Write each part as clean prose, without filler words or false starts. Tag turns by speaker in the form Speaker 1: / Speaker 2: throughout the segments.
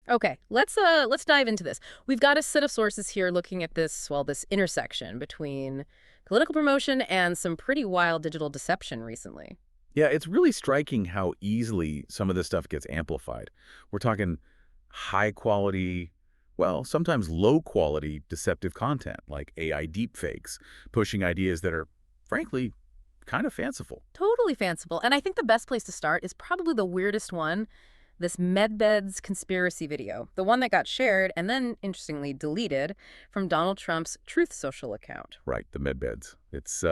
Speaker 1: Okay, let's dive into this. We've got a set of sources here looking at this, well, this intersection between political promotion and some pretty wild digital deception recently.
Speaker 2: Yeah, it's really striking how easily some of this stuff gets amplified. We're talking high quality, well, sometimes low quality deceptive content like AI deepfakes, pushing ideas that are, frankly, kind of fanciful.
Speaker 1: Totally fanciful. And I think the best place to start is probably the weirdest one, this Medbeds conspiracy video, the one that got shared and then, interestingly, deleted from Donald Trump's Truth Social account.
Speaker 2: Right, the medbeds. It's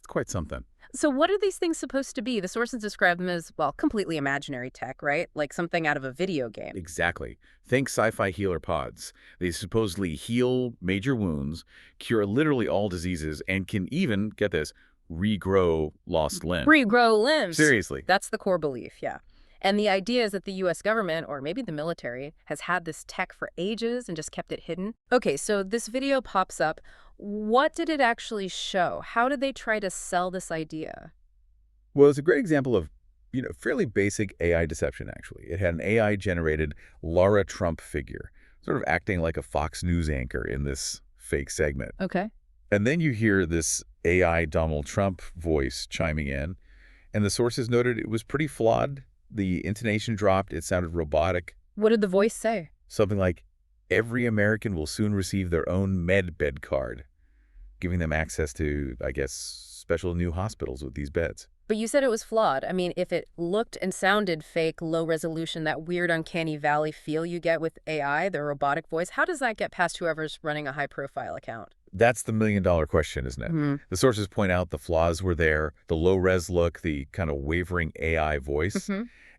Speaker 2: quite something.
Speaker 1: So what are these things supposed to be? The sources describe them as, well, completely imaginary tech, right? Like something out of a video game.
Speaker 2: Exactly. Think sci-fi healer pods. They supposedly heal major wounds, cure literally all diseases, and can even, get this, regrow lost limbs.
Speaker 1: Regrow limbs.
Speaker 2: Seriously.
Speaker 1: That's the core belief, yeah. And the idea is that the U.S. government, or maybe the military, has had this tech for ages and just kept it hidden. Okay, so this video pops up. What did it actually show? How did they try to sell this idea?
Speaker 2: Well, it's a great example of, fairly basic AI deception, actually. It had an AI-generated Laura Trump figure, sort of acting like a Fox News anchor in this fake segment.
Speaker 1: Okay.
Speaker 2: And then you hear this AI Donald Trump voice chiming in, and the sources noted it was pretty flawed. The intonation dropped. It sounded robotic.
Speaker 1: What did the voice say?
Speaker 2: Something like, every American will soon receive their own Medbed card, giving them access to, I guess, special new hospitals with these beds.
Speaker 1: But you said it was flawed. I mean, if it looked and sounded fake, low resolution, that weird uncanny valley feel you get with AI, the robotic voice, how does that get past whoever's running a high-profile account?
Speaker 2: That's the million-dollar question, isn't it? The sources point out the flaws were there, the low-res look, the kind of wavering AI voice,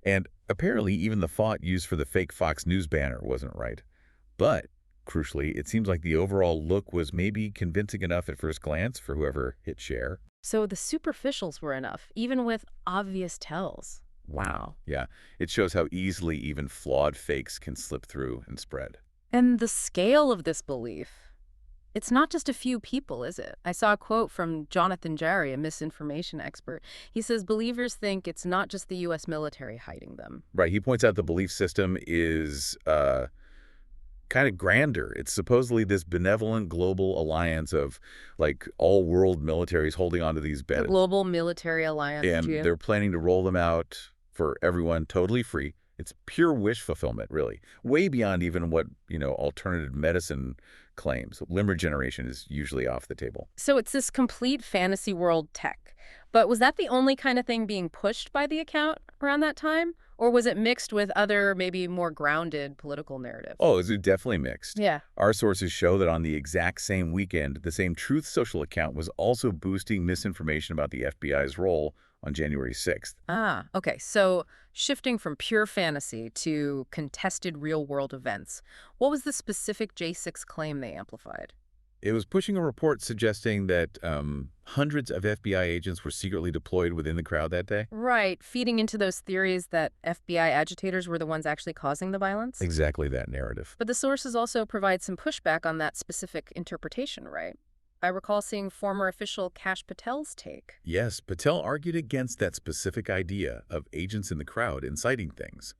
Speaker 2: and apparently even the font used for the fake Fox News banner wasn't right. But, crucially, it seems like the overall look was maybe convincing enough at first glance for whoever hit share.
Speaker 1: So the superficials were enough, even with obvious tells. Wow.
Speaker 2: Yeah, it shows how easily even flawed fakes can slip through and spread.
Speaker 1: And the scale of this belief, it's not just a few people, is it? I saw a quote from Jonathan Jarry, a misinformation expert. He says believers think it's not just the U.S. military hiding them.
Speaker 2: Right, he points out the belief system is kind of grander. It's supposedly this benevolent global alliance of, like, all-world militaries holding onto these beds.
Speaker 1: The Global Military Alliance.
Speaker 2: And they're planning to roll them out for everyone totally free. It's pure wish fulfillment, really. Way beyond even what, alternative medicine claims. Limb regeneration is usually off the table.
Speaker 1: So it's this complete fantasy world tech. But was that the only kind of thing being pushed by the account around that time? Or was it mixed with other, maybe more grounded political narratives?
Speaker 2: Oh, it's definitely mixed.
Speaker 1: Yeah.
Speaker 2: Our sources show that on the exact same weekend, the same Truth Social account was also boosting misinformation about the FBI's role on January 6th.
Speaker 1: Ah, okay. So shifting from pure fantasy to contested real-world events, what was the specific J6 claim they amplified?
Speaker 2: It was pushing a report suggesting that hundreds of FBI agents were secretly deployed within the crowd that day.
Speaker 1: Right, feeding into those theories that FBI agitators were the ones actually causing the violence?
Speaker 2: Exactly that narrative.
Speaker 1: But the sources also provide some pushback on that specific interpretation, right? I recall seeing former official Kash Patel's take.
Speaker 2: Yes, Patel argued against that specific idea of agents in the crowd inciting things.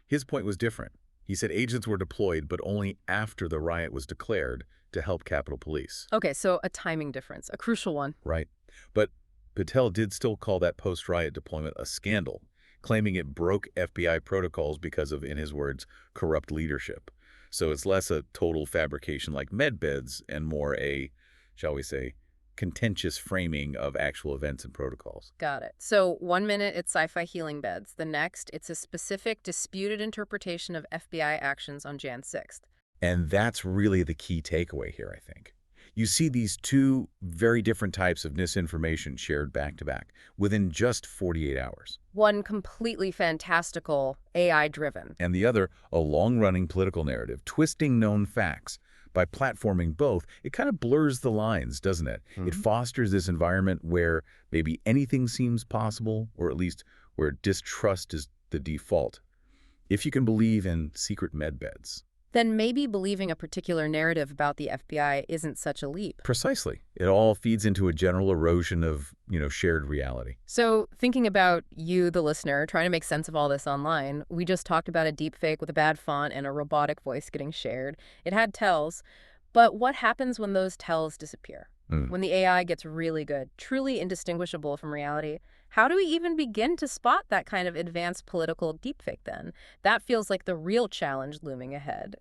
Speaker 2: His point was different. He said agents were deployed, but only after the riot was declared to help Capitol Police.
Speaker 1: Okay, so a timing difference, a crucial one.
Speaker 2: Right. But Patel did still call that post-riot deployment a scandal, claiming it broke FBI protocols because of, in his words, corrupt leadership. So it's less a total fabrication like Medbeds and more a, shall we say, contentious framing of actual events and protocols.
Speaker 1: Got it. So 1 minute it's sci-fi healing beds. The next, it's a specific disputed interpretation of FBI actions on Jan 6th.
Speaker 2: And that's really the key takeaway here, I think. You see these two very different types of misinformation shared back to back within just 48 hours.
Speaker 1: One completely fantastical, AI-driven.
Speaker 2: And the other, a long-running political narrative, twisting known facts. By platforming both, it kind of blurs the lines, doesn't it? It fosters this environment where maybe anything seems possible, or at least where distrust is the default. If you can believe in secret medbeds.
Speaker 1: then maybe believing a particular narrative about the FBI isn't such a leap.
Speaker 2: Precisely. It all feeds into a general erosion of, shared reality.
Speaker 1: So thinking about you, the listener, trying to make sense of all this online, we just talked about a deepfake with a bad font and a robotic voice getting shared. It had tells. But what happens when those tells disappear?
Speaker 2: Mm.
Speaker 1: When the AI gets really good, truly indistinguishable from reality? How do we even begin to spot that kind of advanced political deepfake then? That feels like the real challenge looming ahead.